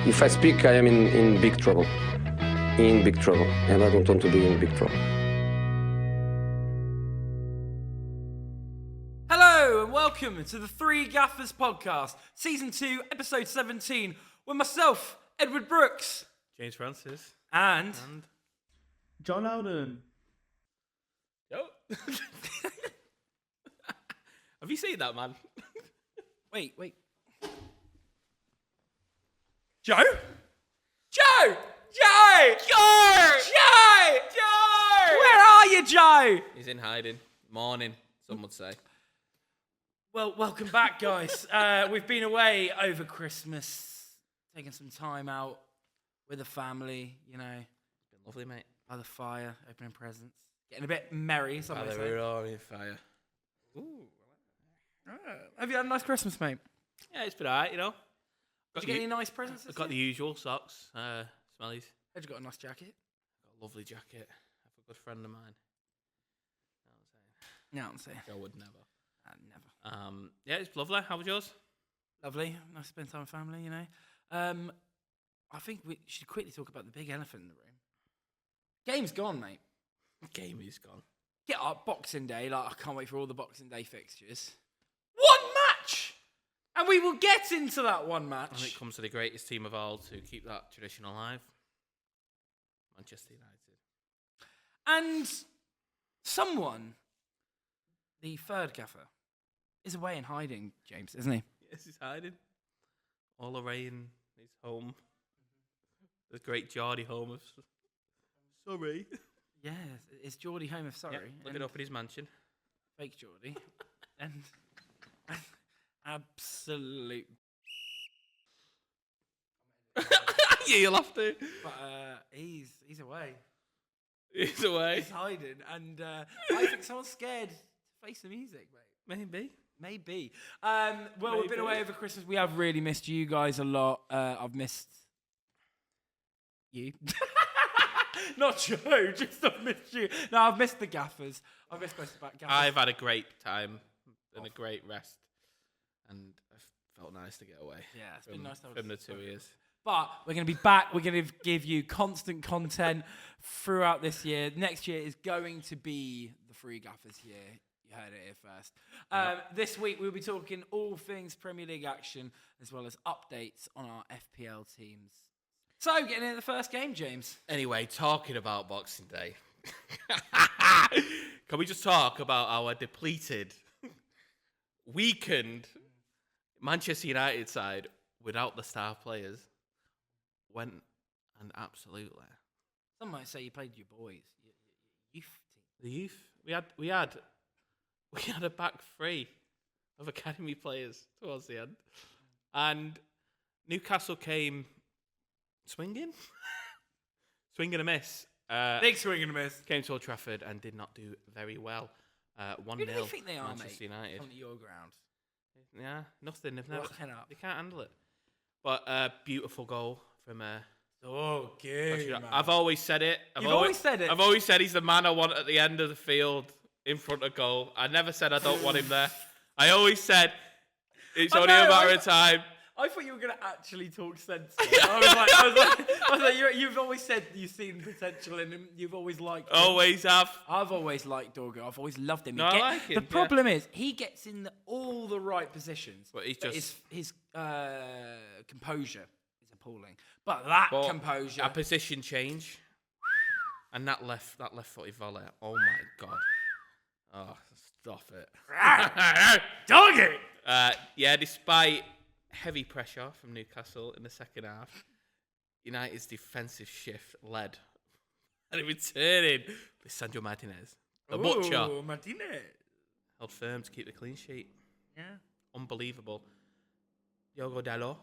If I speak, I am in big trouble. In big trouble. And I don't want to be in big trouble. Hello and welcome to the Three Gaffers podcast, Season 2, Episode 17, with myself, Edward Brookes. James Francis. And Joe Lowden. Yo. Have you seen that, man? Wait. Joe? Joe! Where are you, Joe? He's in hiding. Morning, some would say. Well, welcome back, guys. We've been away over Christmas, taking some time out with the family, you know. Been lovely, mate. By the fire, opening presents, getting a bit merry, some might say. We're all in fire. Ooh. Have you had a nice Christmas, mate? Yeah, it's been alright, you know. Did you get any nice presents this I've got the year? usual socks, smellies. Have you got a nice jacket? Got a lovely jacket. Of a good friend of mine. No, I'm saying. Joe would never. Never. Yeah, it's lovely. How was yours? Lovely. Nice to spend time with family, you know. I think we should quickly talk about the big elephant in the room. Game's gone, mate. Game is gone. Get up, Boxing Day. Like, I can't wait for all the Boxing Day fixtures. One match! And we will get into that one match. And it comes to the greatest team of all to keep that tradition alive. Manchester United. And someone, the third gaffer, is away in hiding, James, isn't he? Yes, he's hiding. All array in his home. The great Geordie home of Surrey. Yeah, it's Geordie home of Surrey. Yeah, living up in his mansion. Fake Geordie. and absolute... Yeah, you'll have to. But he's away. He's away. He's hiding. And I think someone's scared to face the music, mate. Maybe. Well, we've been away over Christmas. We have really missed you guys a lot. I've missed you. Not Joe, just I've missed you. No, I've missed the gaffers. I've missed most of the gaffers. I've had a great time and a great rest. And it felt nice to get away. Yeah, it's been nice to have from the 2 years. But we're going to be back. We're going to give you constant content throughout this year. Next year is going to be the Three Gaffers year. You heard it here first. This week we'll be talking all things Premier League action as well as updates on our FPL teams. So, getting into the first game, James. Anyway, talking about Boxing Day. Can we just talk about our depleted, weakened Manchester United side without the star players? Went and absolutely. Some might say you played your boys, your youth team. The youth. We had a back three of academy players towards the end, and Newcastle came swinging a miss. Big swing and a miss. Came to Old Trafford and did not do very well. 1-0. Who do they think they are, Manchester mate? United. On your ground. Yeah, nothing. They've never. Rocking up. They can't handle it. But beautiful goal from. Oh, good. Man. I've always said it. You've always said it. I've always said he's the man I want at the end of the field in front of goal. I never said I don't want him there. I always said it's only a matter of time. I thought you were going to actually talk sense. I was like, you've always said you've seen potential in him. You've always liked him. Always have. I've always liked Dorgu. I've always loved him. No, I like him. The problem is he gets in all the right positions. But he's just his composure is appalling. But that composure, a position change, and that left footed volley. Oh my god! Oh, stop it! Doggy. Yeah, despite heavy pressure from Newcastle in the second half, United's defensive shift led and returning Lisandro Martinez, the butcher, Martinez held firm to keep the clean sheet. Yeah, unbelievable. Diogo Dalot.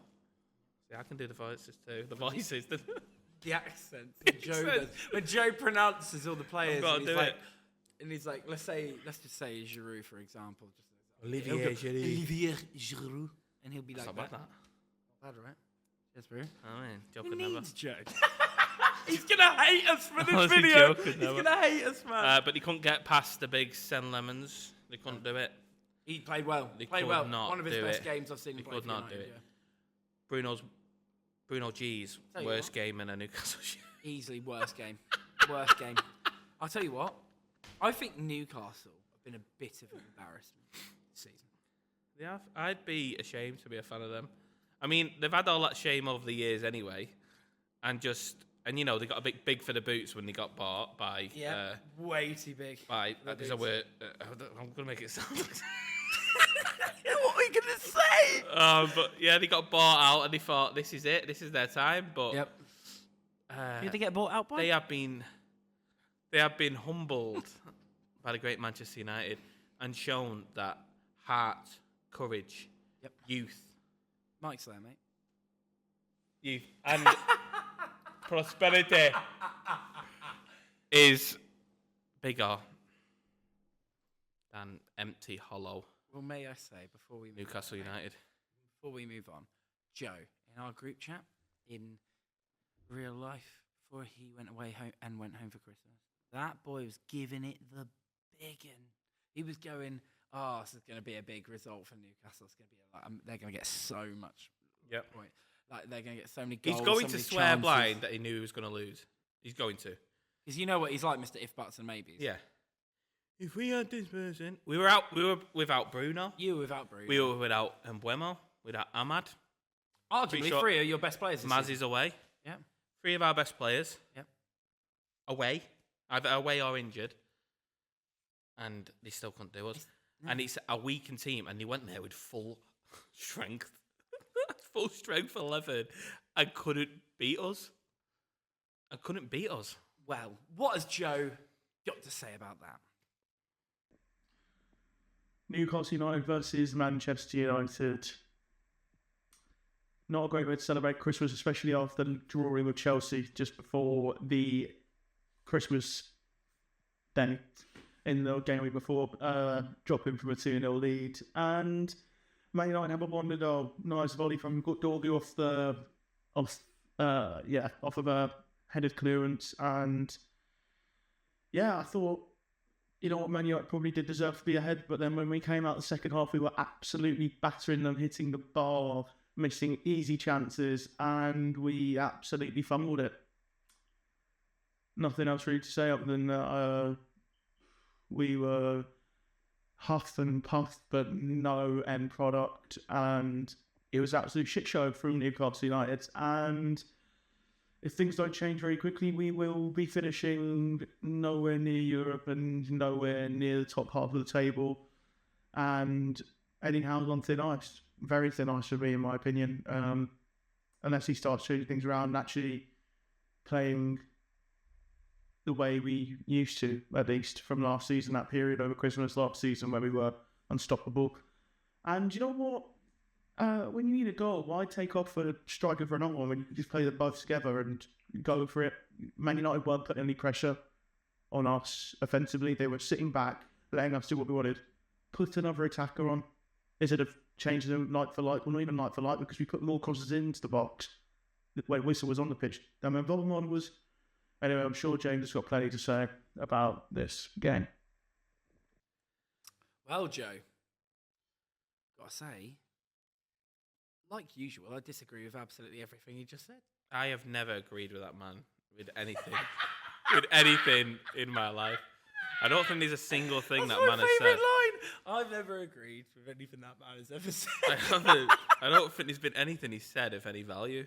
See, I can do the voices too. The voices, the accents. When Joe pronounces all the players, and he's like, let's just say Giroud, for example. Olivier Giroud. And he'll be like that. Not bad, right? Yes, bro. I mean, joke Who never. needs Joe? He's going to hate us for this video. He's going to hate us, man. But he couldn't get past the big Sen Lemons. They couldn't do it. He played well. They played could well. not One of his do best it. games I've seen him He play. could not do it. Yeah. Bruno's Bruno G's worst game in a Newcastle shirt. Easily worst game. Worst game. I'll tell you what. I think Newcastle have been a bit of an embarrassment this season. Yeah, I'd be ashamed to be a fan of them. I mean, they've had all that shame over the years anyway, and you know they got a bit big for the boots when they got bought by. Yeah, way too big. By there's a word. I'm gonna make it sound. What are you gonna say? But yeah, they got bought out, and they thought this is it. This is their time. But yep. Who did they get bought out by? They have been humbled by the great Manchester United and shown that heart, courage, youth. Mike's there, mate. Youth and prosperity is bigger than empty, hollow. Well, may I say before we Newcastle United. Before we move on, Joe in our group chat in real life before he went home for Christmas. That boy was giving it the biggin. He was going, "Oh, this is going to be a big result for Newcastle. It's going to be they're going to get so much point. Like they're going to get so many goals." He's going to swear chances. blind that he knew he was going to lose. He's going to. Because you know what he's like, Mr. If Buts and Maybes. Yeah. If we had this person, we were without Bruno. You were without Bruno. We were without Mbuemo, without Ahmad. Arguably, three of your best players. Maz is away. Yeah. 3 of our best players. Yep. Away. Either away or injured. And they still couldn't do us. And it's a weakened team, and they went there with full strength. Full strength 11. And couldn't beat us. Well, what has Joe got to say about that? Newcastle United versus Manchester United. Not a great way to celebrate Christmas, especially after drawing with Chelsea just before the Christmas day in the game week before, dropping from a 2-0 lead. And Man United have wanted a nice volley from Dorgu off of a headed clearance. And yeah, I thought, you know what, Man United probably did deserve to be ahead, but then when we came out the second half, we were absolutely battering them, hitting the bar, missing easy chances, and we absolutely fumbled it. Nothing else really to say other than we were huffed and puffed, but no end product, and it was an absolute shit show from Newcastle United. And if things don't change very quickly, we will be finishing nowhere near Europe and nowhere near the top half of the table. And Eddie Howe's on thin ice. Very thin ice for me, in my opinion. Unless he starts changing things around and actually playing the way we used to, at least from last season, that period over Christmas last season where we were unstoppable. And you know what? When you need a goal, why take off a striker for another one when you can just play them both together and go for it? Man United weren't putting any pressure on us offensively. They were sitting back, letting us do what we wanted. Put another attacker on instead of changing them like for like. Well, not even like for like, because we put more crosses into the box when Whistle was on the pitch. And when Volmon was... Anyway, I'm sure James has got plenty to say about this game. Well, Joe, gotta say, like usual, I disagree with absolutely everything you just said. I have never agreed with that man with anything. With anything in my life. I don't think there's a single thing that man has said. Line. I've never agreed with anything that man has ever said. I don't think there's been anything he said of any value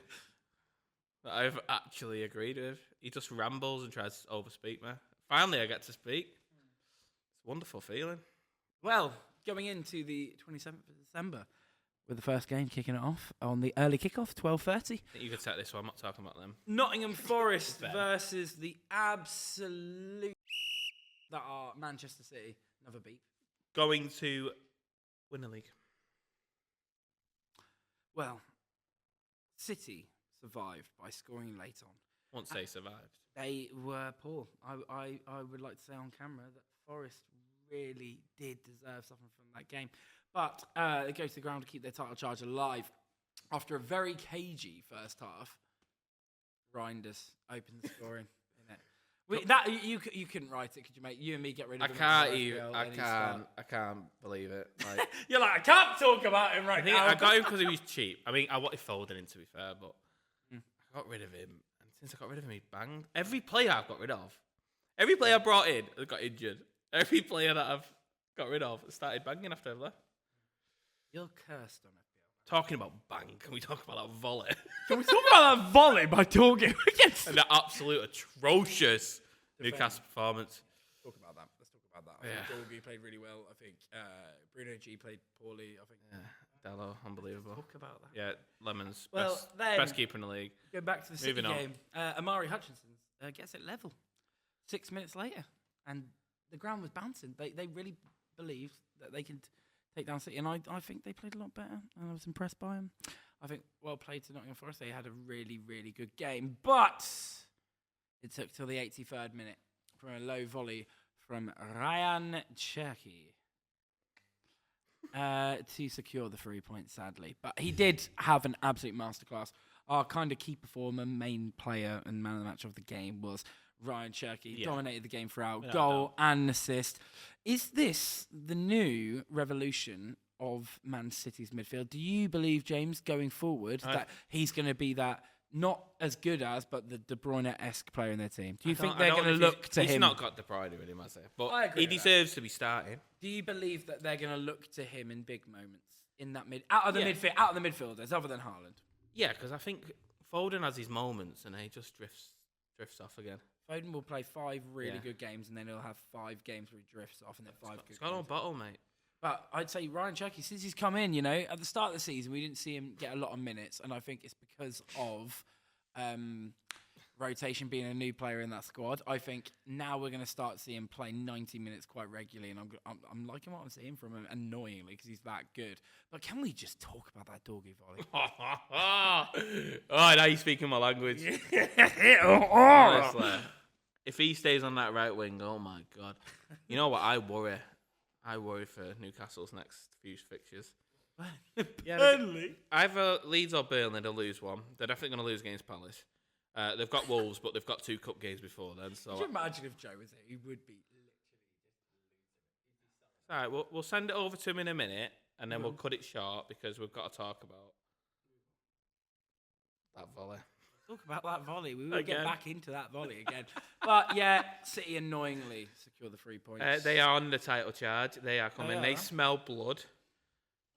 that I've actually agreed with. He just rambles and tries to overspeak me. Finally, I get to speak. It's a wonderful feeling. Well, going into the 27th of December, with the first game kicking it off on the early kickoff, 12:30. I think you could take this one. I'm not talking about them. Nottingham Forest versus the absolute that are Manchester City. Another beat. Going to win the league. Well, City survived by scoring late on. Once they survived. They were poor. I would like to say on camera that Forest really did deserve something from that game. But they go to the ground to keep their title charge alive. After a very cagey first half, Reinders opened the scoring in it. You couldn't write it, could you, mate? You and me get rid of him. I can't believe it. Like, you're like, I can't talk about him now. I got him because he was cheap. I mean, I wanted Foden in, to be fair, but got rid of him, and since I got rid of him, he banged. Every player I've got rid of, every player I brought in has got injured. Every player that I've got rid of started banging after I've left. You're cursed on FPL. Talking about bang, can we talk about that volley? Can we talk about that volley by Dorgu against? And the absolute atrocious Newcastle performance. Let's talk about that. I Yeah. think Dorgu played really well. I think Bruno G played poorly. I think. Yeah, Dallo, unbelievable. Talk about that. Yeah, Lemons, Well, then- best keeper in the league. Go back to the City Moving on. game. Amari Hutchinson gets it level 6 minutes later, and the ground was bouncing. They really believed that they could take down City, and I think they played a lot better, and I was impressed by them. I think well played to Nottingham Forest. They had a really, really good game, but it took till the 83rd minute from a low volley from Ryan Cherky to secure the 3 points, sadly. But he did have an absolute masterclass. Our kind of key performer, main player and man of the match of the game was Ryan Cherky. Yeah. Dominated the game throughout, Without goal and assist. Is this the new revolution of Man City's midfield? Do you believe, James, going forward, that he's going to be that not as good as, but the De Bruyne-esque player in their team? Do you think they're going to look to him? He's not got De Bruyne in him, has he? I But agree he with that. deserves to be starting. Do you believe that they're going to look to him in big moments in that out of the Yeah. midfielders, other than Haaland? Yeah, because I think Foden has his moments and he just drifts off again. Foden will play 5 really Yeah. good games, and then he'll have 5 games where he drifts off, and then 5 It's good got no games. bottle, mate. But I'd say Ryan Cherky, since he's come in, at the start of the season, we didn't see him get a lot of minutes, and I think it's because of rotation being a new player in that squad. I think now we're going to start seeing him play 90 minutes quite regularly, and I'm liking what I'm seeing from him, annoyingly, because he's that good. But can we just talk about that Dorgu volley? Oh, now you're speaking my language. Honestly, if he stays on that right wing, oh my God. You know what? I worry. For Newcastle's next few fixtures. Either Leeds or Burnley, they'll lose one. They're definitely going to lose against Palace. They've got Wolves, but they've got 2 cup games before then. So Could you imagine if Joe was there? He would be all right, we'll send it over to him in a minute, and then we'll cut it short because we've got to talk about that volley. Talk about that volley. We will Again. get back into that volley again. But yeah, City annoyingly secure the 3 points. They are on the title charge. They are coming. They They are. smell blood.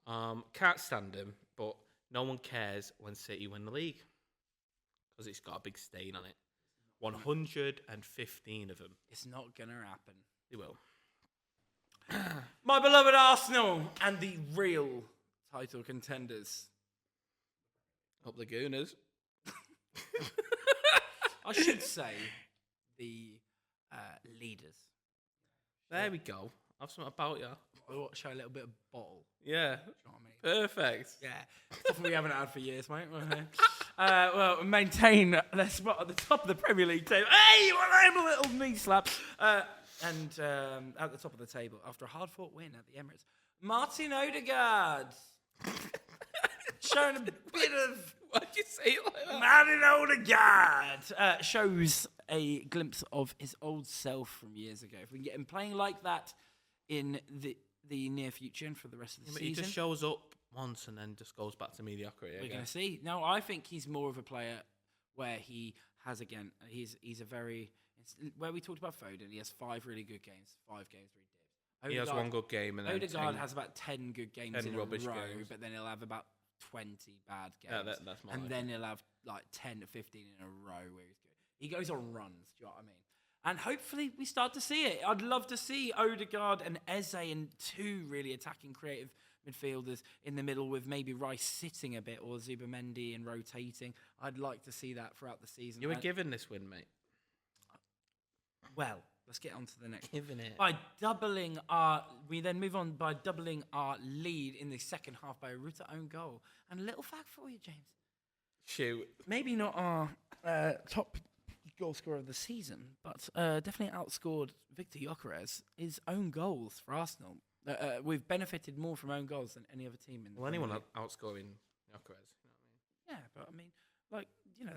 Can't stand them, but no one cares when City win the league because it's got a big stain on it. 115 of them. It's not going to happen. They will. My beloved Arsenal and the real title contenders. Up the Gooners. I should say the leaders. There we go. Have something about you. We'll show a little bit of bottle. Yeah. You know what I mean? Perfect. Yeah, something we haven't had for years, mate. Well, maintain their spot at the top of the Premier League table. Hey, well, I'm a little knee slap. And at the top of the table, after a hard-fought win at the Emirates, Martin Odegaard showing a bit of Why'd you say it like that? Martin Odegaard shows a glimpse of his old self from years ago. If we can get him playing like that in the near future and for the rest of the But he season, just shows up once and then just goes back to mediocrity we're again. going to see. No, I think he's more of a player where he has, again, he's a very, where we talked about Foden, he has 5 really good games, 5 games where he dips. He has one good game and then Odegaard 10 has about 10 good games 10 in a rubbish row, games. but then he'll have about 20 bad games. Yeah, that's more and like then he'll have like 10 to 15 in a row where he's good. He goes on runs, do you know what I mean? And hopefully we start to see it. I'd love to see Odegaard and Eze and 2 really attacking creative midfielders in the middle with maybe Rice sitting a bit or Zubimendi and rotating. I'd like to see that throughout the season. You were And- given this win, mate. well, let's get on to the next. Given it. We then move on by doubling our lead in the second half by a Ruta own goal. And a little fact for you, James. Shoot. Maybe not our top goal scorer of the season, but definitely outscored Victor Gyökeres. His own goals for Arsenal. We've benefited more from own goals than any other team in the Well, anyone Premier League. outscoring Gyökeres, you know what Yeah, but I mean, like,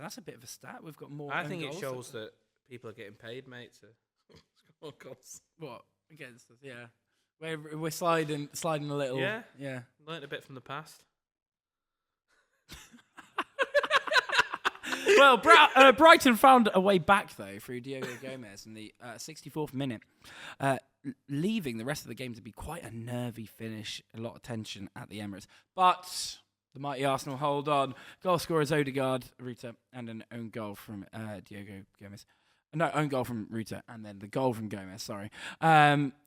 that's a bit of a stat. We've got more. I mean? I own think it goals shows that people are getting paid, mate, to score goals. what against us. Yeah, we're sliding a little. Yeah. yeah. Learned a bit from the past. Well, Brighton found a way back, though, through Diogo Gomez in the 64th minute, leaving the rest of the game to be quite a nervy finish, a lot of tension at the Emirates. But the mighty Arsenal hold on. Goal scorers Odegaard, Ruta, and an own goal from Diogo Gomez. No, own goal from Ruta, and then the goal from Gomez, sorry.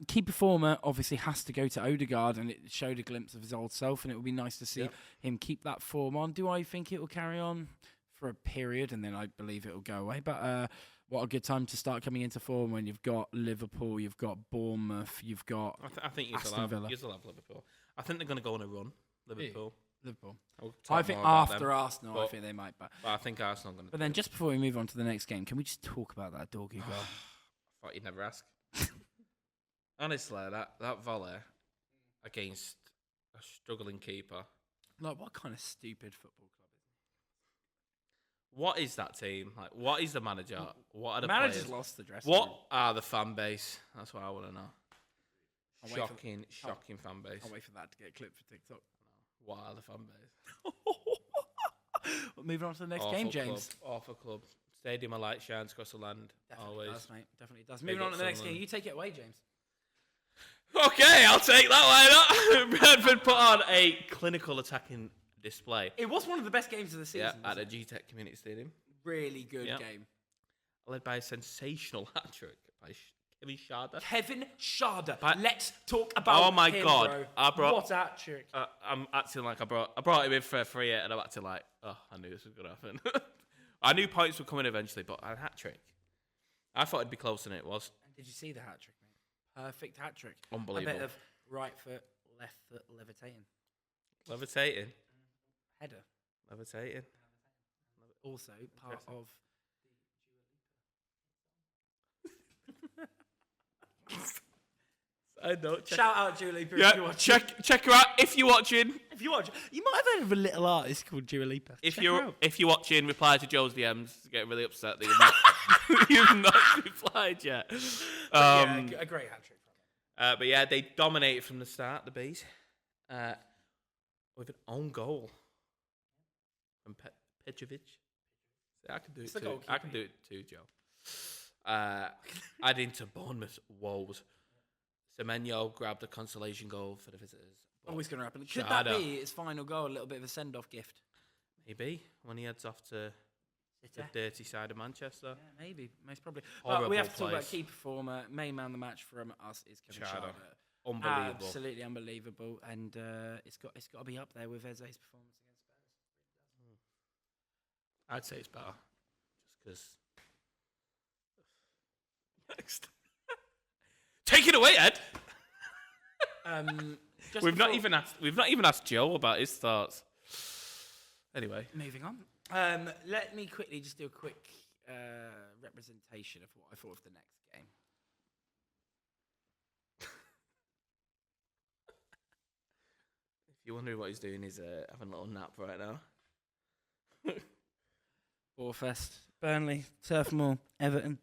Key performer obviously has to go to Odegaard, and it showed a glimpse of his old self, and it would be nice to see him keep that form on. Do I think it will carry on for a period, and then I believe it will go away? But what a good time to start coming into form when you've got Liverpool, you've got Bournemouth, you've got I think you Aston Villa. still have Liverpool. I think they're going to go on a run, Liverpool. Liverpool. We'll I talk think more about after them, Arsenal, I think they might. But I think Arsenal are going to. then just before we move on to the next game, can we just talk about that Dorgu goal? I thought you'd never ask. Honestly, that volley against a struggling keeper. Like, what kind of stupid football club is it? What is that team? Like, what is the manager? What are the Manager's players? lost the dressing What room. are the fan base? That's what I want to know. I'll wait for- Shocking fan base. I'll wait for that to get clipped for TikTok. What are the fan base? Moving on to the next Awful game, James. Club, awful club. Stadium of light shines across the land. Definitely always. does, mate. Definitely does. Big Moving on up to the next Sunderland. game. You take it away, James. Okay, I'll take that. Why not? Brentford put on a clinical attacking display. It was one of the best games of the Yeah, season. at the wasn't it? G-Tech Community Stadium. Really good Yeah. game. Led by a sensational hat-trick by Kevin Sharda. Kevin Sharda. But- Let's talk about Oh my him, God. bro. I brought- What a trick. I'm acting like I brought him in for free, and I'm acting like, oh, I knew this was going to happen. I knew points were coming eventually, but a hat-trick. I thought it'd be closer than it was. Did you see the hat trick, mate? Perfect hat trick. Unbelievable. A bit of right foot, left foot levitating. Levitating. Header. Levitating. Also part of I know. shout out Dua Lipa if Yeah, you're watching. check her out if you're watching. If you watch, you might have heard of a little artist called Dua Lipa. If Check her you're out. if you're watching, reply to Joe's DMs. Getting really upset that you've not replied yet. Yeah, a great hat trick from him. But yeah, they dominated from the start. The bees with an own goal from Petrovic. See, I can do It's it the too. I can do it too, Joe. Adding to Bournemouth's woes. Semenyo grabbed a consolation goal for the visitors. But Always going to happen. Could that Sharda. be his final goal? A little bit of a send-off gift. Maybe when he heads off to the dirty side of Manchester. Yeah, maybe, most probably. But Horrible we have to talk about place. key performer. Main man of the match from us is Kevin Sharda. Sharda. Unbelievable. Absolutely unbelievable, and it's got to be up there with Eze's performance against Spurs. I'd say it's better, just because. Next, take it away, Ed. Just We've not before- even asked Joe about his thoughts. Anyway, Moving on. Let me quickly just do a quick representation of what I thought of the next game. if you're wondering what he's doing, he's having a little nap right now. Warfest, Burnley, Turf Moor, Everton.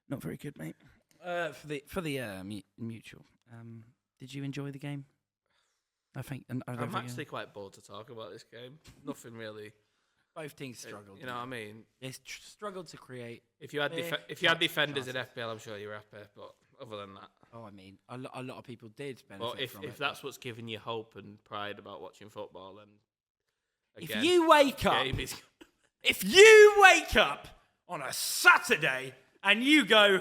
Not very good, mate. For the mutual. Did you enjoy the game? I think. I'm actually quite bored to talk about this game. Nothing really. both teams struggled. You know what I mean? They struggled to create. If you had defenders in FPL, I'm sure you're happy. But other than that, Oh, I mean, a lot of people did benefit well, if from it. that's what's giving you hope and pride about watching football, then again, If you wake up, game is if you wake up on a Saturday and you go,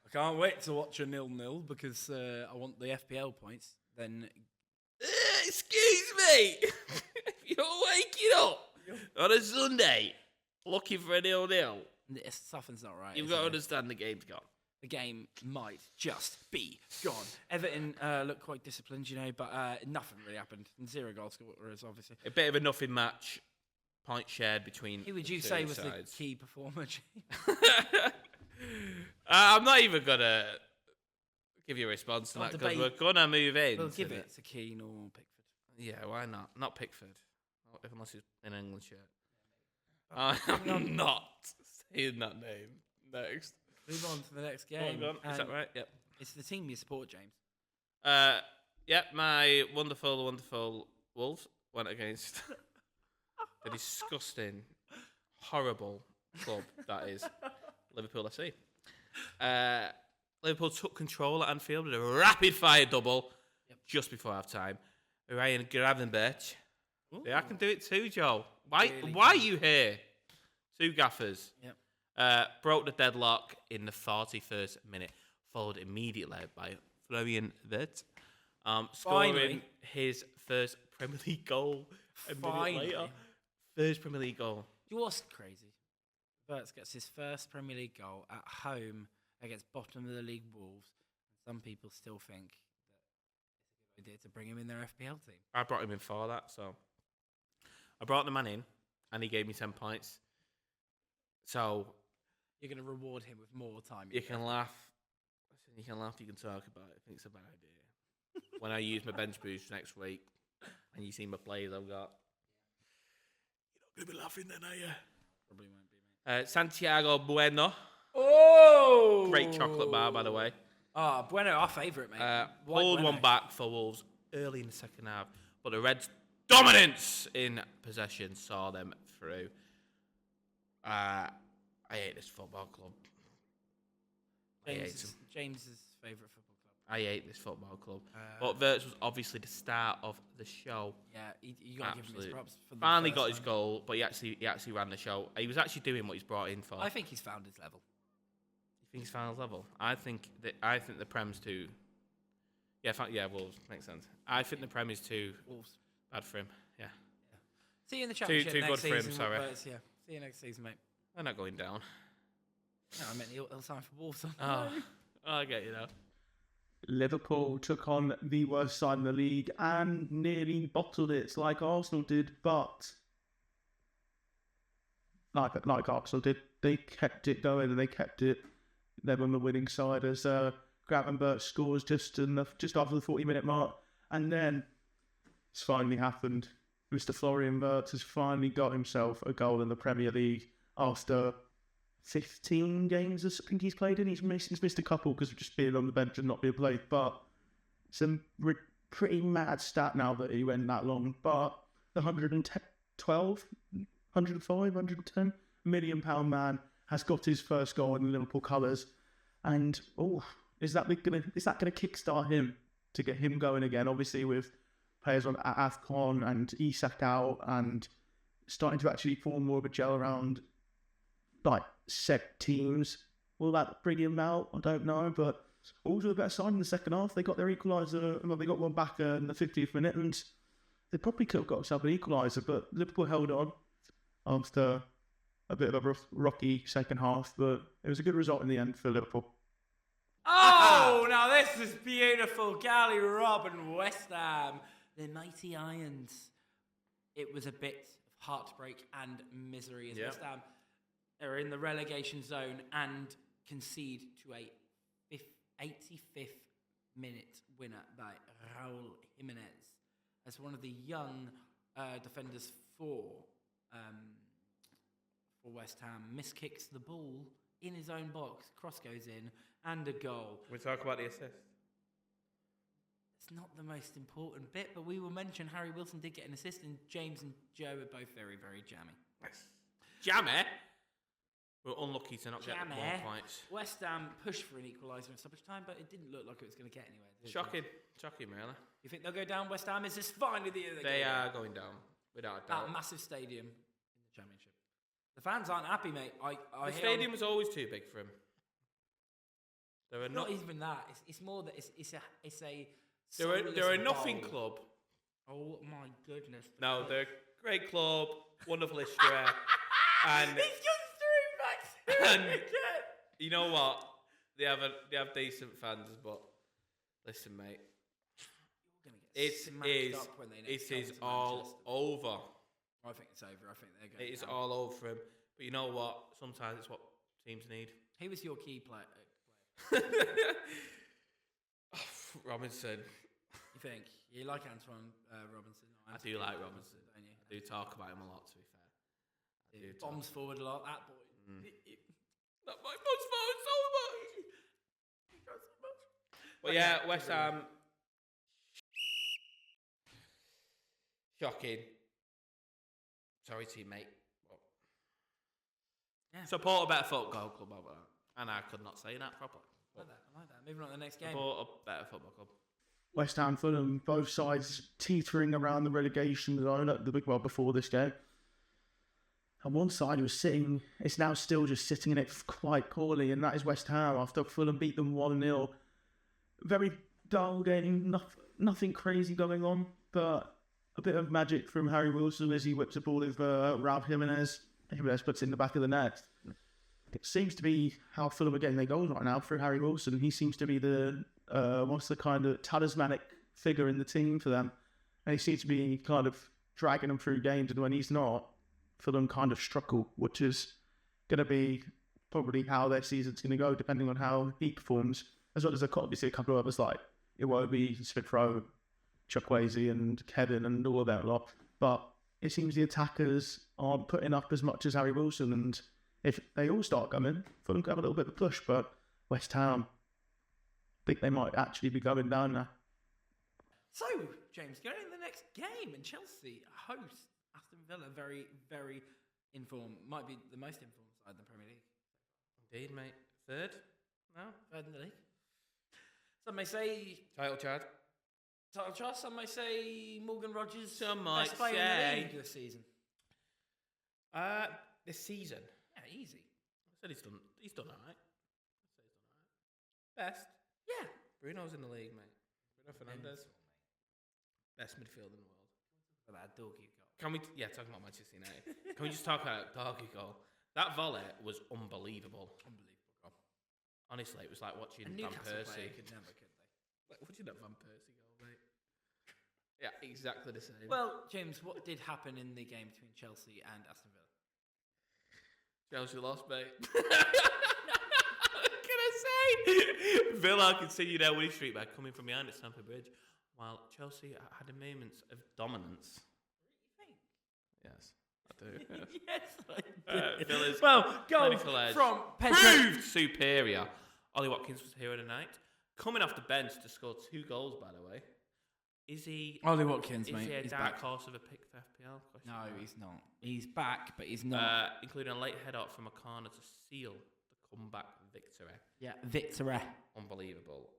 I can't wait to watch a 0-0 because I want the FPL points, then excuse me, if you're waking up on a Sunday looking for a 0-0, something's not right. you've is got to it? understand the game's gone. The game might just be gone. Everton looked quite disciplined, but nothing really happened. And 0 goal scorers, obviously. A bit of a nothing match. Point shared between. Who would you the say two was the sides. key performer? I'm not even gonna give you a response to I'll that because debate. we're gonna move in. We'll give it to Keane or Pickford. Yeah, why not? Not Pickford, unless he's in an England shirt. I'm not saying that name. Next. Move on to the next Oh, game. go on. Is that And right? Yep. It's the team you support, James. Yep. My wonderful Wolves went against the disgusting, horrible club, that is. Liverpool FC. Liverpool took control at Anfield with a rapid-fire double just before half-time. Ryan Gravenberch. Yeah, I can do it too, Joe. Why are you here? 2 gaffers. Broke the deadlock in the 41st minute, followed immediately by Florian Wirtz, scoring his first Premier League goal a minute later. First Premier League goal. You know what's crazy? Wirtz gets his first Premier League goal at home against bottom of the league Wolves. Some people still think that it's a good idea to bring him in their FPL team. I brought him in for that, so I brought the man in, and he gave me 10 points. So you're going to reward him with more time. You can laugh. You can laugh. You can talk about it. I think it's a bad idea. When I use my bench boost next week, and you see my players I've got, you're not going to be laughing then, are you? Probably won't be, mate. Santiago Bueno. Oh! Great chocolate bar, by the way. Ah, Bueno, our favourite, mate. Pulled one back for Wolves early in the second half, but the Reds' dominance in possession saw them through. I hate this football club. James's favourite football club. I hate this football club. But Wirtz was obviously the star of the show. Yeah, you got to give him his props. For the Finally got his goal, but he actually ran the show. He was actually doing what he's brought in for. I think he's found his level. You think he's found his level? I think the Prem's too. Yeah, Wolves makes sense. I think the Prem is too bad for him. Yeah. See you in the championship too next good for him. season. Sorry. See you next season, mate. They're not going down. No, I meant he'll sign for Wolves. I get you now. Liverpool took on the worst side in the league and nearly bottled it like Arsenal did, but like Arsenal did, they kept it going and they kept it. They were on the winning side as Gravenberch scores just after the 40-minute mark, and then it's finally happened. Mr. Florian Wirtz has finally got himself a goal in the Premier League after 15 games I think he's played in. He's missed a couple because of just being on the bench and not being played, but it's a pretty mad stat now that he went that long. But the 110 million pound man has got his first goal in the Liverpool colours, and is that going to kickstart him to get him going again? Obviously with players on AFCON and Isak out and starting to actually form more of a gel around like set teams. Will that bring him out? I don't know, but Wolves were the better side in the second half. They got their equaliser, they got one back in the 50th minute, and they probably could have got themselves an equaliser, but Liverpool held on after a bit of a rocky second half, but it was a good result in the end for Liverpool. Oh, now this is beautiful. Gally Robin, West Ham, the mighty Irons. It was a bit of heartbreak and misery as West Ham are in the relegation zone and concede to a 85th minute winner by Raul Jimenez as one of the young defenders for West Ham miskicks the ball in his own box, cross goes in, and a goal. We talk about the assist. It's not the most important bit, but we will mention Harry Wilson did get an assist, and James and Joe are both very, very jammy. Nice. Jammy? We're unlucky to not get the 1 points. West Ham pushed for an equaliser at stoppage time, but it didn't look like it was going to get anywhere. Shocking, really. You think they'll go down, West Ham? Is this finally the year they are going down, without a doubt. That massive stadium in the Championship. The fans aren't happy, mate. The stadium was always too big for him. Not even that. It's more that it's a. They're a nothing club. Oh my goodness! No, they're a great club, wonderful history, and he's just through back again. You know what? They have decent fans, but listen, mate, it is all over. I think it's over. I think they're going. It is all over for him. But you know what? Sometimes it's what teams need. He was your key player. Robinson. You think? You like Antoine Robinson? I do like Robinson. Don't you? I do talk about him a lot, to be fair. He bombs forward a lot, that boy. That boy bombs forward so much. He does so much. But yeah, West Ham. Shocking. Sorry, teammate. Support a better football club over that. And I could not say that properly. I like that. Moving on to the next game. Support a better football club. West Ham, Fulham, both sides teetering around the relegation zone at the big well before this game. On one side, it's now still just sitting in it quite poorly, and that is West Ham after Fulham beat them 1-0. Very dull game, nothing crazy going on, but a bit of magic from Harry Wilson as he whips a ball over Raul Jimenez. Jimenez puts it in the back of the net. It seems to be how Fulham are getting their goals right now through Harry Wilson. He seems to be the kind of talismanic figure in the team for them. And he seems to be kind of dragging them through games, and when he's not, Fulham kind of struggle, which is going to be probably how their season's going to go, depending on how he performs, as well as obviously a couple of others like Iwobi, Smith-Rowe, Chukwueze and Kevin and all of that lot. But it seems the attackers aren't putting up as much as Harry Wilson, and if they all start coming, Fulham can have a little bit of a push, but West Ham, I think they might actually be going down now. So, James, going in the next game, and Chelsea host Aston Villa, very, very informed. Might be the most informed side in the Premier League. Indeed, mate. Third? No? Third in the league. Some may say Title charge. some may say Morgan Rogers Some might best player say- in the league this season. This season. Yeah, easy. I said he's done alright. Best. Yeah. Bruno's in the league, mate. Bruno Fernandes. Best midfielder in the world. For that Dorgu goal. Can we, talking about Manchester United. Can we just talk about Dorgu goal? That volley was unbelievable. Unbelievable goal. Honestly, it was like watching And Van Newcastle Persie. player could never, could they? Like watching that Van Persie goal, mate. Yeah, exactly the same. Well, James, what did happen in the game between Chelsea and Aston Villa? Chelsea lost, mate. What can I say? Villa continue their winning streak by coming from behind at Stamford Bridge, while Chelsea had moments of dominance. Yes, I do. Yes, I do. Villa's Well, go clinical edge from proved superior. Ollie Watkins was hero of the night, coming off the bench to score 2 goals. By the way, is he? Ollie Watkins, is mate. he a He's dark back. horse of a pick for FPL? Question No, mark. he's not. He's back, but he's not. Including a late head out from a corner to seal the comeback victory. Yeah, Victor. Unbelievable.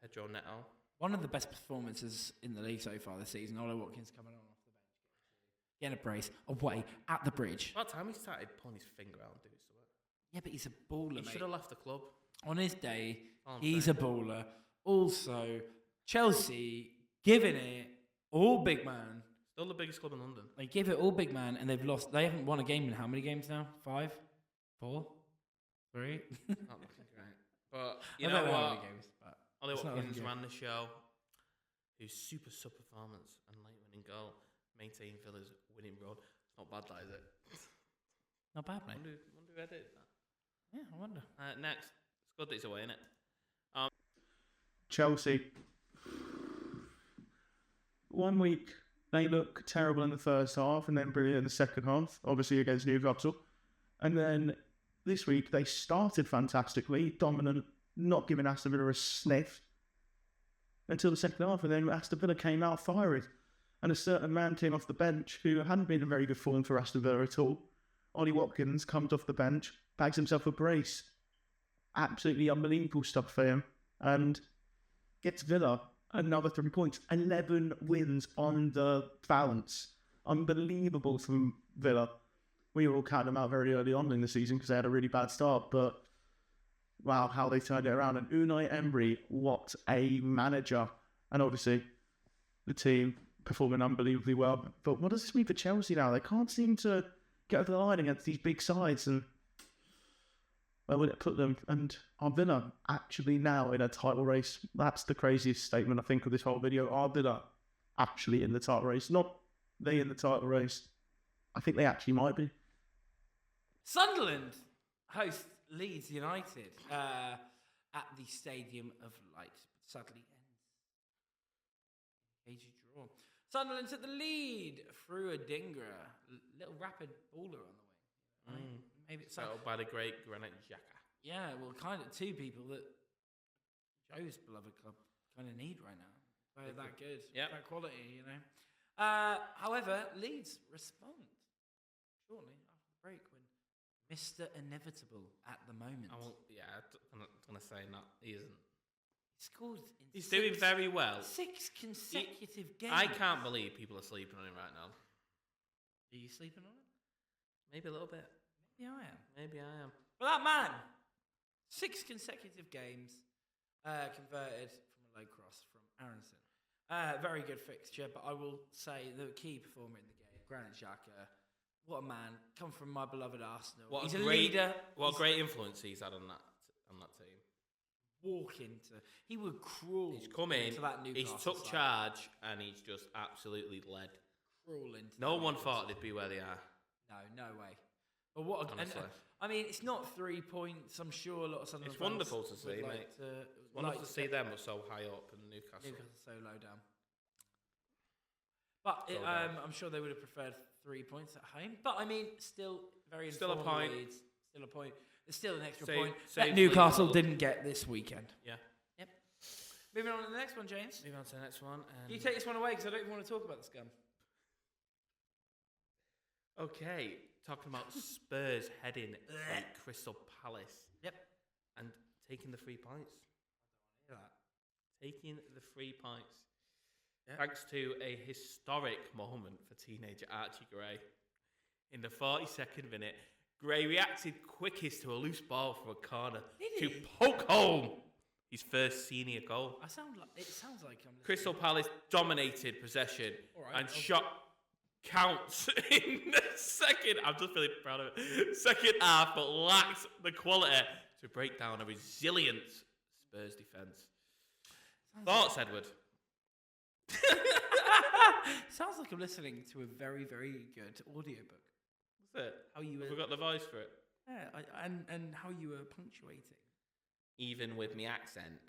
Pedro Neto. One of the best performances in the league so far this season. Ollie Watkins coming on off the bench, getting a brace away at the bridge. By the time he started pulling his finger out and doing something, Yeah, but he's a baller, he mate. should have left the club. On his day, All I'm he's saying. a baller. Also, Chelsea giving it all big man. Still the biggest club in London. They give it all big man, and they've lost. They haven't won a game in how many games now? 5? 4? 3? Not looking great. But you I know don't know how what? many games, but Ollie it's not Watkins looking good. ran the show. His super sub performance and late winning goal maintained Villa's winning run. It's not bad, that is it? Not bad, mate. Wonder who edited that. Yeah, I wonder. Next, it's good that he's away, innit? Chelsea. 1 week, they look terrible in the first half and then brilliant in the second half, obviously against Newcastle. And then this week, they started fantastically, dominant, not giving Aston Villa a sniff until the second half. And then Aston Villa came out firing. And a certain man came off the bench who hadn't been in very good form for Aston Villa at all. Ollie Watkins comes off the bench, bags himself a brace. Absolutely unbelievable stuff for him. And gets Villa another 3 points. 11 wins on the balance. Unbelievable from Villa. We were all counting them out very early on in the season because they had a really bad start. But wow, how they turned it around. And Unai Emery, what a manager. And obviously, the team performing unbelievably well. But what does this mean for Chelsea now? They can't seem to get over the line against these big sides. And where will it put them? And are Villa actually now in a title race? That's the craziest statement, I think, of this whole video. Are Villa actually in the title race? Not they in the title race. I think they actually might be. Sunderland host Leeds United at the Stadium of Light. Sadly, ends cagey draw. Sunderland took the lead through a dinger. Little rapid baller on the way. Right? Maybe it's Settled by the great Granit Xhaka. Yeah, well, kind of 2 people that Joe's beloved club kind of need right now. They're that good, that quality, you know. However, Leeds respond shortly after the break when Mr. Inevitable at the moment. I'm not gonna say that he isn't. He scored in He's doing very well. 6 consecutive games. I can't believe people are sleeping on him right now. Are you sleeping on it? Maybe a little bit. Maybe I am. Maybe I am. But that man, 6 consecutive games, converted from a low cross from Aronson. Very good fixture, but I will say the key performer in the game, Granit Xhaka. What a man! Come from my beloved Arsenal. He's a leader. What a great influence he's had on that team. He would crawl. He's come in. To that Newcastle He's took side. charge, and he's just absolutely led. Crawl into. No one thought they'd be where they are. No way. But what? Honestly. I mean, it's not 3 points. I'm sure a lot of Sunderland It's wonderful to fans see, would mate. It's Wonderful to see them so high up in Newcastle. Newcastle so low down. But So down. I'm sure they would have preferred 3 points at home. But I mean, still very Still a informed point. leads. Still a point. There's still an extra Save- point save that Newcastle Liverpool. didn't get this weekend. Yeah. Yep. Moving on to the next one, James. Move on to the next one. You take this one away because I don't even want to talk about the scum. Okay, talking about Spurs heading to Crystal Palace. Yep. And taking the 3 points. Hear that? Taking the 3 points. Yeah. Thanks to a historic moment for teenager Archie Gray. In the 42nd minute, Gray reacted quickest to a loose ball from a corner Did to he? poke home his first senior goal. It sounds like I'm listening. Crystal Palace dominated possession All right, and okay. shot counts in the second. I'm just really proud of it. Second half, but lacked the quality to break down a resilient Spurs defence. Thoughts, Edward? Sounds like I'm listening to a very, very good audiobook. What's it? How you Have we got the voice for it? Yeah, and how you were punctuating. Even with me accent.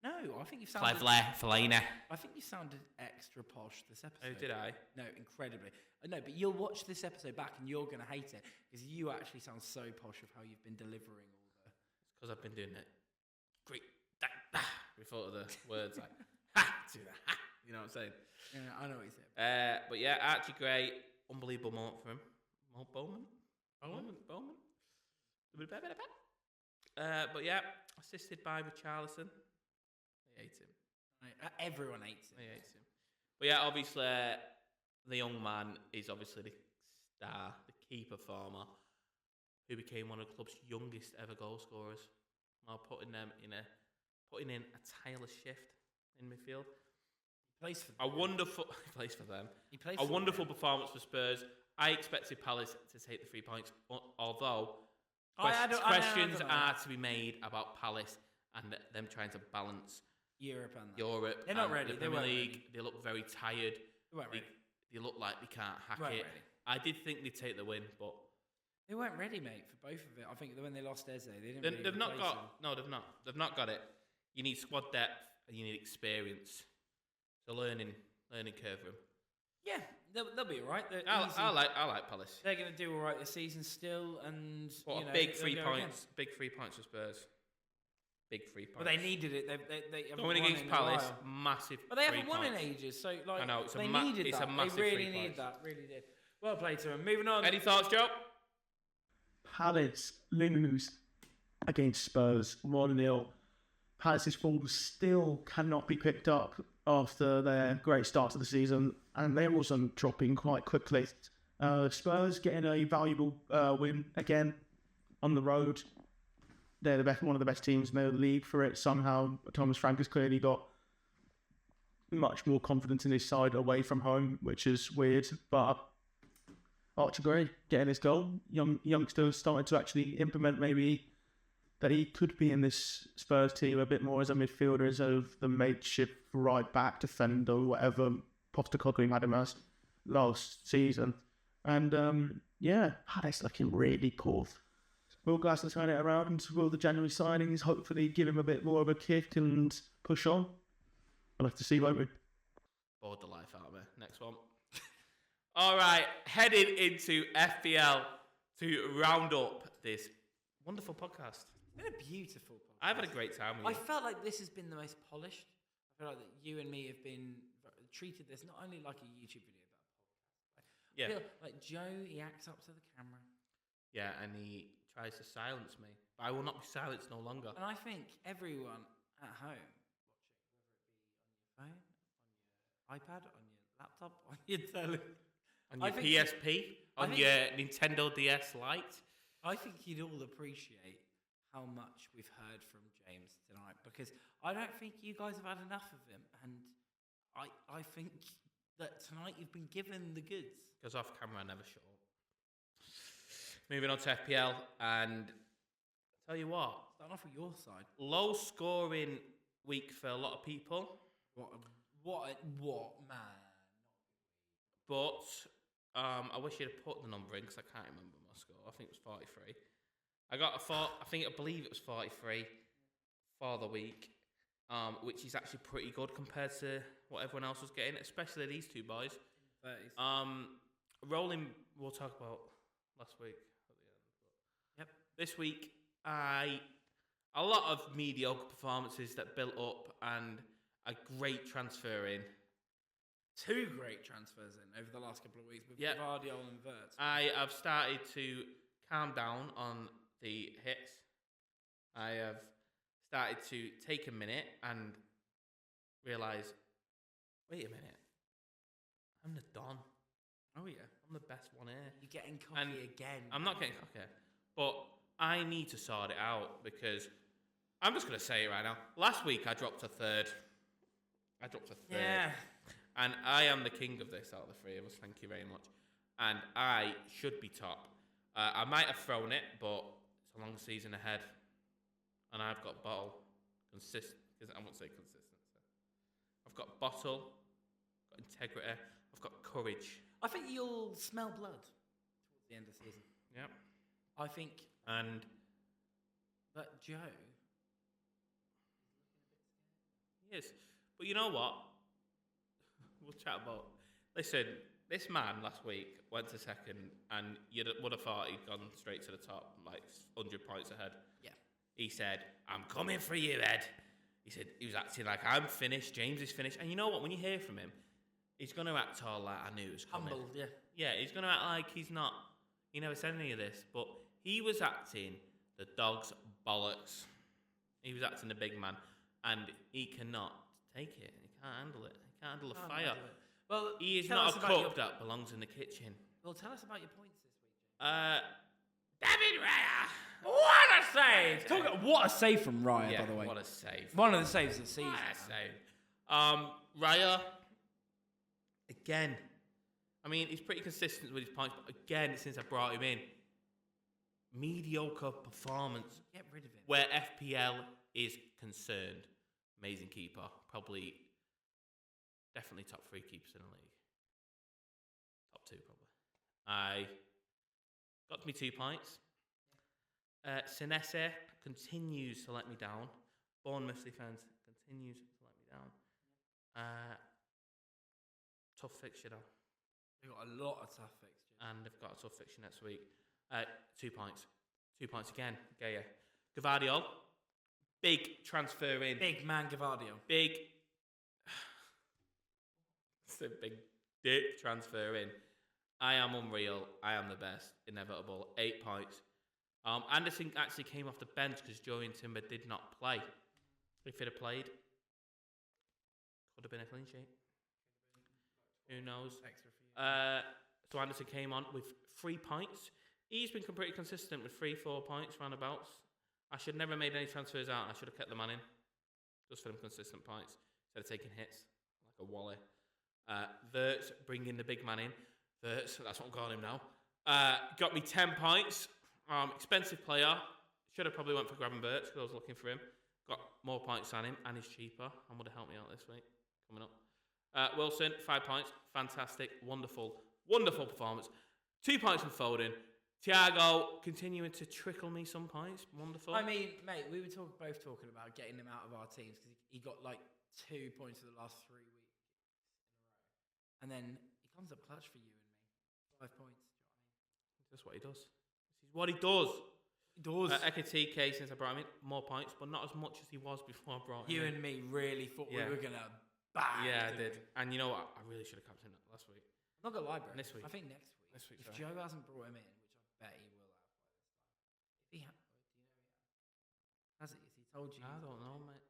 No, I think you sounded. Felina. I think you sounded extra posh this episode. Oh, did I? No, incredibly. No, but you'll watch this episode back and you're going to hate it because you actually sound so posh of how you've been delivering all the. It's because I've been doing it. Great. Before the words like ha to the ha. You know what I'm saying? Yeah, I know what you're saying. But yeah, Archie Gray, unbelievable moment for him. Bowman. But yeah, assisted by Richarlison. They hate him. Right, everyone hates it. They hate him. But yeah, obviously, the young man is obviously the star, the key performer, who became one of the club's youngest ever goal scorers, while putting in a tireless shift in midfield. He plays for them. He plays for them. He plays A for wonderful them. performance for Spurs. I expected Palace to take the 3 points, although don't questions know. are to be made about Palace and them trying to balance Europe and that. Europe. They're not and ready. The They Premier weren't League. ready. They look very tired. They weren't ready. They look like they can't hack Weren't it. ready. I did think they'd take the win, but They weren't ready, mate, for both of it. I think that when they lost Eze, they didn't. they, really they've not replace got. him. No, they've not. They've not got it. You need squad depth and you need experience. It's a learning curve for them. Yeah, they'll be all right. I like Palace. They're going to do all right this season still, and What you know, a big they'll 3 go points. again. Big 3 points for Spurs. Big 3 points. But they needed it. They haven't going won against in a Palace, while. massive. But they haven't 3 won in points. ages, so like I know, it's a they ma- needed it's a that. massive They 3 really needed points. that. Really did. Well played to them. Moving on. Any thoughts, Joe? Palace lose against Spurs 1-0. Palace's form still cannot be picked up after their great start to the season, and they're also dropping quite quickly. Spurs getting a valuable win again on the road. They're one of the best teams in the league for it. Somehow, Thomas Frank has clearly got much more confidence in his side away from home, which is weird. But Archie Gray getting his goal. Youngsters starting to actually implement maybe that he could be in this Spurs team a bit more as a midfielder, as of the makeshift right back defender, whatever Postecoglou had him as last season. And Palace looking really poor. Will Glasgow turn it around? Will the January signings hopefully give him a bit more of a kick and push on? I'll have to see, won't we? Bored the life out of me. Next one. All right, heading into FPL to round up this wonderful podcast. It's been a beautiful podcast. I've had a great time with I you. felt like this has been the most polished. I feel like that you and me have been treated this not only like a YouTube video, but a podcast. I Yeah. feel like Joe, he acts up to the camera. Yeah, and he tries to silence me. But I will not be silenced no longer. And I think everyone at home watching, whether it be on your phone, on your iPad, on your laptop, on your television, On your PSP, on your Nintendo DS Lite. I think you'd all appreciate how much we've heard from James tonight, because I don't think you guys have had enough of him, and I think that tonight you've been given the goods. Because off camera I never shut up. Moving on to FPL, and tell you what, Starting off with your side. low scoring week for a lot of people, What man? but I wish you'd have put the number in because I can't remember my score. I think it was 43. I believe it was 43 for the week, which is actually pretty good compared to what everyone else was getting, especially these two boys. 30s. Rolling, we'll talk about last week at the end. Yep. This week, a lot of mediocre performances that built up and a great transfer in. 2 great transfers in over the last couple of weeks with Guardiola and Wirtz. I have started to calm down on the hits. I have started to take a minute and realise, wait a minute, I'm the Don. Oh yeah, I'm the best one here. You're getting cocky again. I'm not getting cocky, but I need to sort it out because I'm just going to say it right now. Last week I dropped a third. Yeah. And I am the king of this out of the three of us. Thank you very much. And I should be top. I might have thrown it, but it's a long season ahead. And I've got bottle. I won't say consistency. I've got bottle. I've got integrity. I've got courage. I think you'll smell blood towards the end of the season. Yep. I think And that Joe. yes. But you know what? We'll chat about. Listen, this man last week went to second, and you would have thought he'd gone straight to the top, like 100 points ahead. Yeah. He said, "I'm coming for you, Ed." He said he was acting like I'm finished. James is finished, and you know what? When you hear from him, he's going to act all like I knew it was coming. Humble, yeah. Yeah, he's going to act like he's not. He never said any of this, but he was acting the dog's bollocks. He was acting the big man, and he cannot take it. He can't handle it. He can't handle the fire. Well, He is tell not us a about cook that belongs in the kitchen. Well, tell us about your points this week, David Raya. What a save! What a save from Raya, by the way. What a save. One of the saves of the season. What a save. Raya, again, I mean, he's pretty consistent with his points, but again, since I brought him in, mediocre performance. Get rid of him. Where FPL is concerned. Amazing keeper. Definitely top 3 keepers in the league. Top 2, probably. I got me 2 points. Senese continues to let me down. Bournemouth defence continues to let me down. Tough fixture though. They've got a lot of tough fixtures. And they've got a tough fixture next week. 2 points. 2 points again. Gaya. Gavardiol. Big transfer in. Big man Gavardiol. Big. It's a big dick transfer in. I am unreal. I am the best. Inevitable. 8 points. Anderson actually came off the bench because Joey and Timber did not play. If he'd have played, could have been a clean sheet. Who knows? Extra for you. So Anderson came on with 3 points. He's been pretty consistent with 3-4 points roundabouts. I should never have made any transfers out. I should have kept the man in just for them consistent points instead of taking hits like a wally. Wirtz bringing the big man in. Wirtz, that's what I'm calling him now. Got me 10 points. Expensive player. Should have probably went for grabbing Wirtz because I was looking for him. Got more points on him and he's cheaper and would have helped me out this week. Coming up. Wilson, 5 points. Fantastic. Wonderful performance. 2 points from Foden. Thiago continuing to trickle me some points. Wonderful. I mean, mate, we were both talking about getting him out of our teams because he got like 2 points for the last 3 weeks in a row. And then he comes up clutch for you and me. 5 points. Do you know what I mean? That's what he does. This is what he does. He does. Ekatike, since I brought him in, more points, but not as much as he was before I brought him You in. and me really thought we were going to bang. Yeah, I did. And you know what? I really should have kept him last week. I'm not going to lie, bro. This week. I think next week. This week, if sorry. Joe hasn't brought him in, which I bet he will have. told you. I don't know, mate.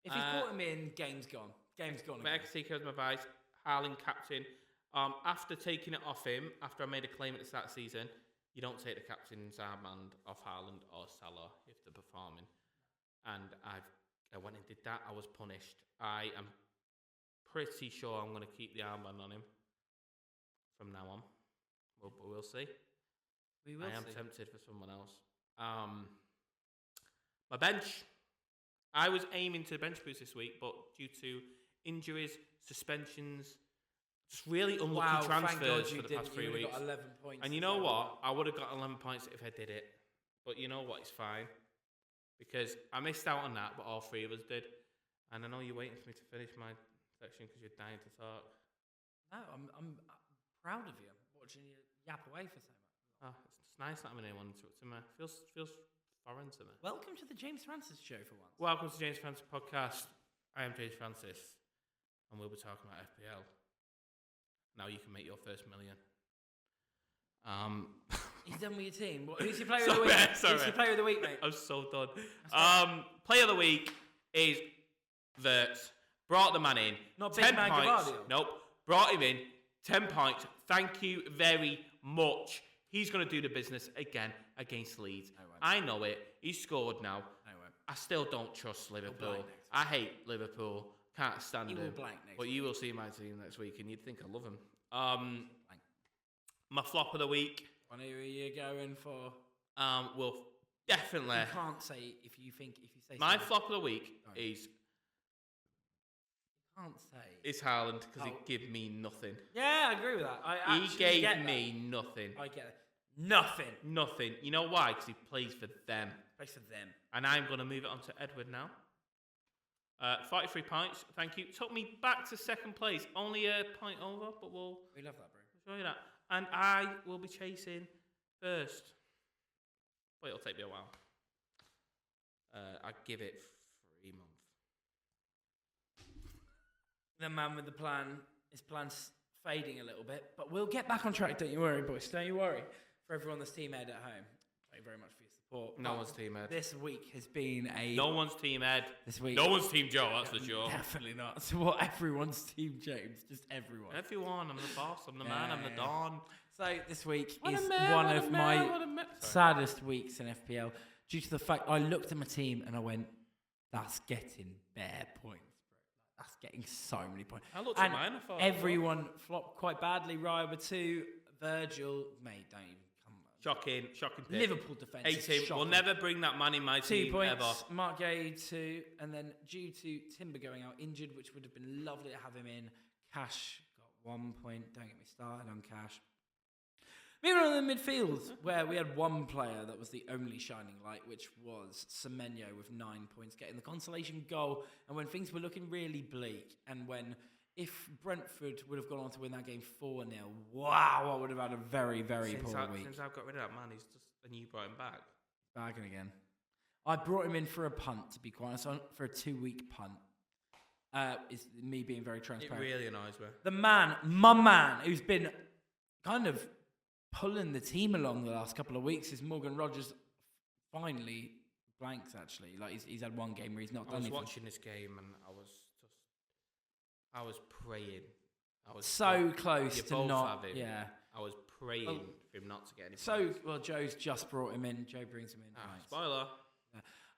If he's brought him in, game's gone. Game's gone. Mexico is my vice. Haaland captain. After taking it off him, after I made a claim at the start of the season, you don't take the captain's armband off Haaland or Salah if they're performing. And I went and did that. I was punished. I am pretty sure I'm going to keep the armband on him from now on. But we'll see. We will I am see. tempted for someone else. My bench. I was aiming to bench boost this week, but due to injuries, suspensions, just really unlucky transfers for the past 3 weeks. Got 11 points. And you know what? I would have got 11 points if I did it. But you know what? It's fine. Because I missed out on that, but all three of us did. And I know you're waiting for me to finish my section because you're dying to talk. No, I'm proud of you. I'm watching you yap away for so much. Oh, it's nice not having anyone interrupting me. Feels foreign to me. Welcome to the James Francis Show for once. Welcome to James Francis Podcast. I am James Francis, and we'll be talking about FPL. Now you can make your first million. He's done with your team. Who's your player of the week? Sorry. Who's your player of the week, mate? I'm so done. Player of the week is Verts. Brought the man in. Not Big 10 Man points. Gavardio. Nope. Brought him in. 10 points. Thank you very much. He's going to do the business again against Leeds. I know it. He's scored now. I still don't trust Liverpool. I hate Liverpool. Can't stand him. But you will see my team next week, and you'd think I love him. My flop of the week. What are you going for? Will definitely. You can't say if you say. My flop of the week is. Can't say. It's Haaland because he gave me nothing. Yeah, I agree with that. He gave me nothing. I get it. Nothing. Nothing. You know why? Because he plays for them. Plays for them. And I'm going to move it on to Edward now. 43 points. Thank you. Took me back to second place. Only a point over, but we love that, bro. show you that. And I will be chasing first. But it'll take me a while. I give it 3 months. The man with the plan. His plan's fading a little bit, but we'll get back on track. Don't you worry, boys. Don't you worry. For everyone that's team ed at home, thank you very much for your support. No one's team ed. This week has been No one's team ed. This week. No one's team Joe, that's for sure. Definitely not. So what? Everyone's team James. Just everyone. Everyone. I'm the boss. I'm the man. I'm the Don. So this week is one of my saddest weeks in FPL due to the fact I looked at my team and I went, that's getting bare points, bro. That's getting so many points. I looked at mine. I thought everyone flopped quite badly. Raya with 2. Virgil, mate, don't even come on. Shocking pick. Liverpool defence. 18. We'll never bring that man in my 2 team points. ever. Mark Gay 2, and then due to Timber going out injured, which would have been lovely to have him in. Cash got 1 point. Don't get me started on Cash. Moving on to the midfield, where we had one player that was the only shining light, which was Semenyo with 9 points, getting the consolation goal. And when things were looking really bleak, and when if Brentford would have gone on to win that game 4-0, wow, I would have had a very, very poor week. Since I've got rid of that man, and you brought him back. Bagging again. I brought him in for a punt, to be quite honest, for a 2-week punt. Is me being very transparent. It really annoys me. The man, my man, who's been kind of pulling the team along the last couple of weeks is Morgan Rogers. Finally blanks, actually. Like he's had one game where he's not done anything. I was watching this game and I was praying. I was so close to not. Him. Yeah. I was praying for him not to get any points. Joe's just brought him in. Joe brings him in. Spoiler.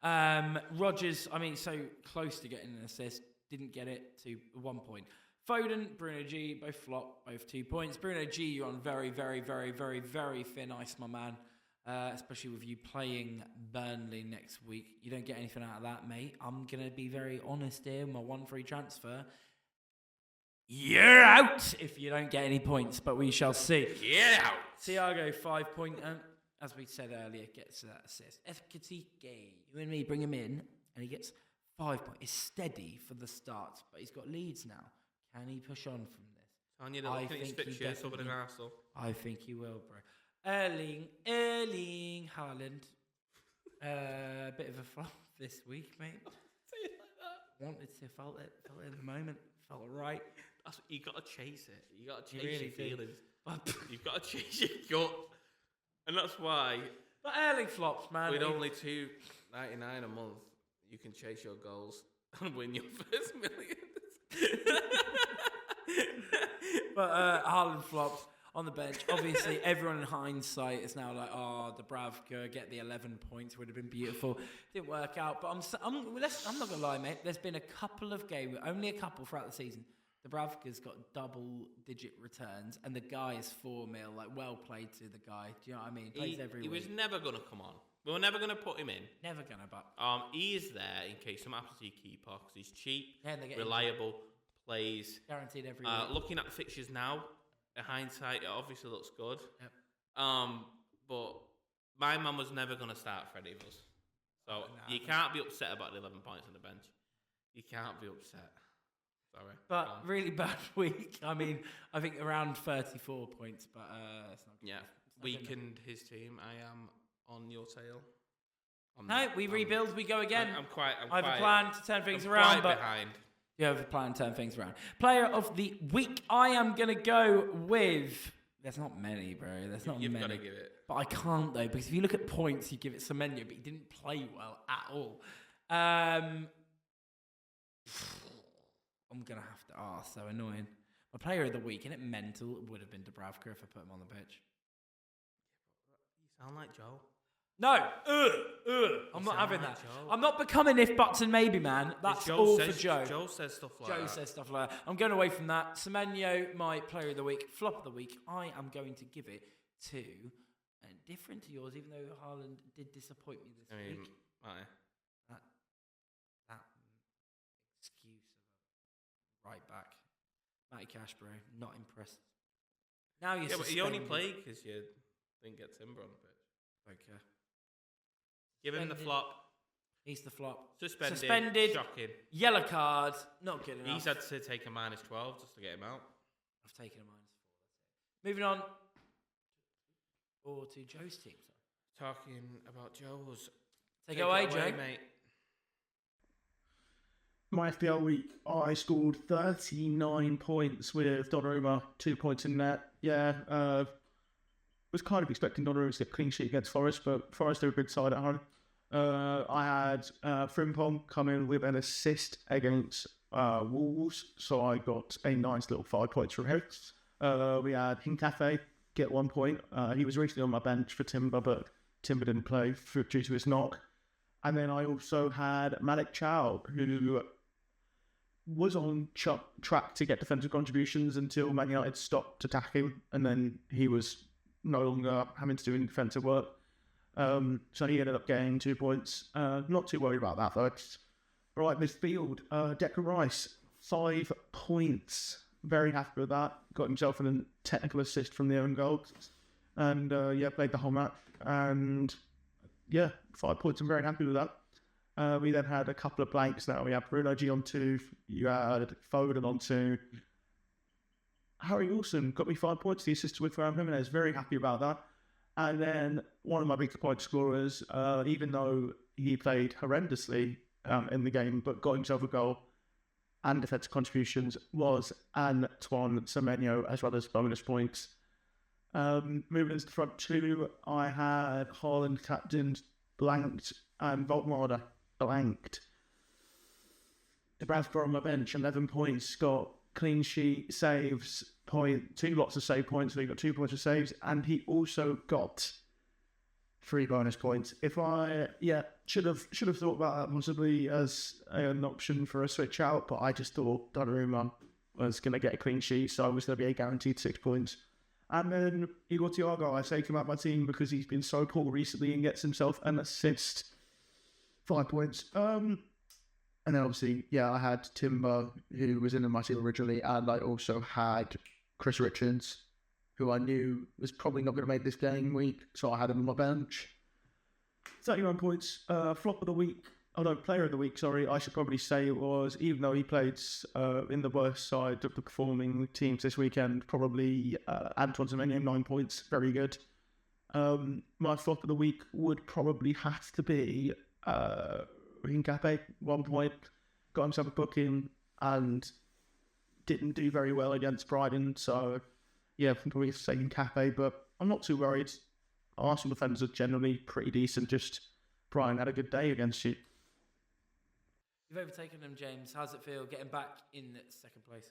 Yeah. Rogers, so close to getting an assist. Didn't get it to 1 point. Foden, Bruno G, both flop, both 2 points. Bruno G, you're on very, very, very, very, very thin ice, my man. Especially with you playing Burnley next week. You don't get anything out of that, mate. I'm going to be very honest here. My 1 free transfer. You're out if you don't get any points, but we shall see. Get out. Thiago, 5 point. As we said earlier, gets that assist. Ekatike, you and me bring him in, and he gets 5 points. It's steady for the start, but he's got Leeds now. Can he push on from this? I think he will, bro. Erling Haaland. Bit of a flop this week, mate. Say it like that. Wanted to, felt it in the moment. Felt right. You got to chase it. You got to chase really your feelings. You've got to chase your gut. And that's why. But Erling flops, man. With only $2.99 a month, you can chase your goals and win your first millions. But Haaland flopped on the bench. Obviously, everyone in hindsight is now like, oh, Dubravka, get the 11 points, would have been beautiful. Didn't work out. But I'm not going to lie, mate. There's been a couple of games, only a couple throughout the season. Dubravka's got double-digit returns, and the guy is 4 mil. Like, well played to the guy. Do you know what I mean? Plays every week. He was never going to come on. We were never going to put him in. Never going to, but... He is there in case something happens to your keeper, because he's cheap, reliable, plays. Guaranteed every week. Looking at the fixtures now, in hindsight, it obviously looks good. Yep. But my man was never going to start for any of us. So you can't be upset about the 11 points on the bench. You can't be upset. Sorry. But really bad week. I mean, I think around 34 points, but it's not good. Yeah, weakened his team. I am on your tail. We rebuild, we go again. I have a plan to turn things around, but behind. You have a plan to turn things around. Player of the week, I am going to go with... There's not many, bro. You've got to give it. But I can't, though, because if you look at points, you give it Semenyo, but he didn't play well at all. I'm going to have to... Oh, so annoying. My player of the week, isn't it mental? It would have been Dubravka if I put him on the pitch. You sound like Joe. No, I'm not having that. Joe. I'm not becoming if, buts, and maybe, man. That's all for Joe. Joe says stuff like that. Joe says stuff like that. I'm going away from that. Semenyo, my player of the week, flop of the week. I am going to give it to, different to yours, even though Haaland did disappoint me this week. That excuse of a right back. Matty Cash, bro. Not impressed. Now you're but you only played because you didn't get Timber on the pitch. Okay. Give him the flop. He's the flop. Suspended. Shocking. Yellow card. Not good enough. He's had to take a -12 just to get him out. I've taken a -4. That's it. Moving on. Or to Joe's team. Sorry. Talking about Joe's. Take it away, Joe. Mate. My FPL week, I scored 39 points with Donnarumma, 2 points in net. Yeah, was kind of expecting Donnarumma to get clean sheet against Forest, but Forest are a good side at home. I had Frimpong come in with an assist against Wolves, so I got a nice little 5 points from him. We had Hincafe get 1 point. He was recently on my bench for Timber, but Timber didn't play due to his knock. And then I also had Malik Chow, who was on track to get defensive contributions until Man United stopped attacking, and then he was no longer having to do any defensive work. So he ended up getting 2 points. Not too worried about that, though. Right, midfield. Declan Rice, 5 points. Very happy with that. Got himself a technical assist from the own goal. And, played the whole match. And, 5 points. I'm very happy with that. We then had a couple of blanks now. We had Bruno G on 2. You had Foden on 2. Harry Wilson got me 5 points. The assist with Ferran Jimenez. Very happy about that. And then one of my big point scorers, even though he played horrendously in the game, but got himself a goal and defensive contributions, was Antoine Semenyo, as well as bonus points. Moving into the front two, I had Haaland captained, blanked, and Voltmarder blanked. Dubravka on my bench, 11 points, got clean sheet, saves, 2 lots of save points, so he got 2 points of saves, and he also got 3 bonus points. If I, should have thought about that possibly as an option for a switch out, but I just thought Donnarumma was going to get a clean sheet, so I was going to be a guaranteed 6 points. And then Igor Thiago, I take him out my team because he's been so poor recently and gets himself an assist, 5 points. And then obviously, I had Timber, who was in my team originally, and I also had Chris Richards, who I knew was probably not going to make this game week, so I had him on my bench. 31 points. Flop of the week. Oh no, player of the week, sorry. I should probably say it was, even though he played in the worst side of the performing teams this weekend, probably Antoine Semenyo, 9 points. Very good. My flop of the week would probably have to be Hincape, 1 point. Got himself a booking and didn't do very well against Brighton, so I'm probably saying Hincape, but I'm not too worried. Arsenal defenders are generally pretty decent, just Brighton had a good day against you. You've overtaken them, James. How's it feel getting back in second place?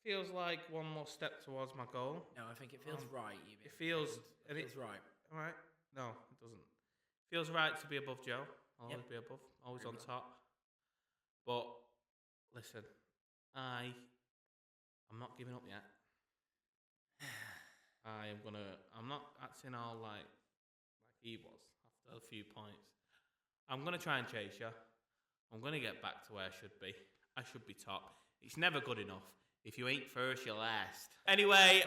Feels like one more step towards my goal. No, I think it feels right. It feels right. All right. No, it doesn't. Feels right to be above Joe. Always be above. Always on top. But listen, I'm not giving up yet. I'm not acting all like he was after a few points. I'm gonna try and chase you. I'm gonna get back to where I should be. I should be top. It's never good enough. If you ain't first, you're last. Anyway,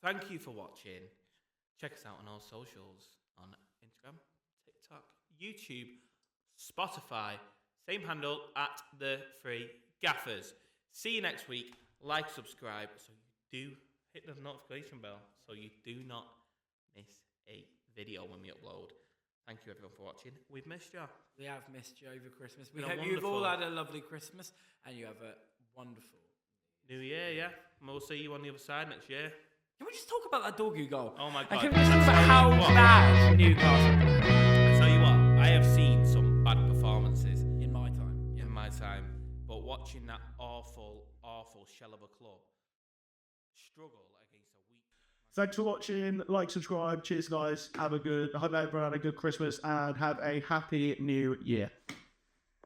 thank you for watching. Check us out on all socials on Instagram, TikTok, YouTube, Spotify. Same handle at the Three Gaffers. See you next week. Like, subscribe, so you do hit the notification bell, so you do not miss a video when we upload. Thank you everyone for watching. We've missed you. We have missed you over Christmas. We Been hope you've all had a lovely Christmas and you have a wonderful New Year, yeah. And we'll see you on the other side next year. Can we just talk about that Dorgu goal? Oh my And God. can we just talk about how bad Newcastle played? I tell you what, I have seen some bad performances In my time. in my time, but watching that awful shell of a club struggle against a weak... Thanks for watching. Like, subscribe. Cheers, guys. I hope everyone had a good Christmas and have a happy new year.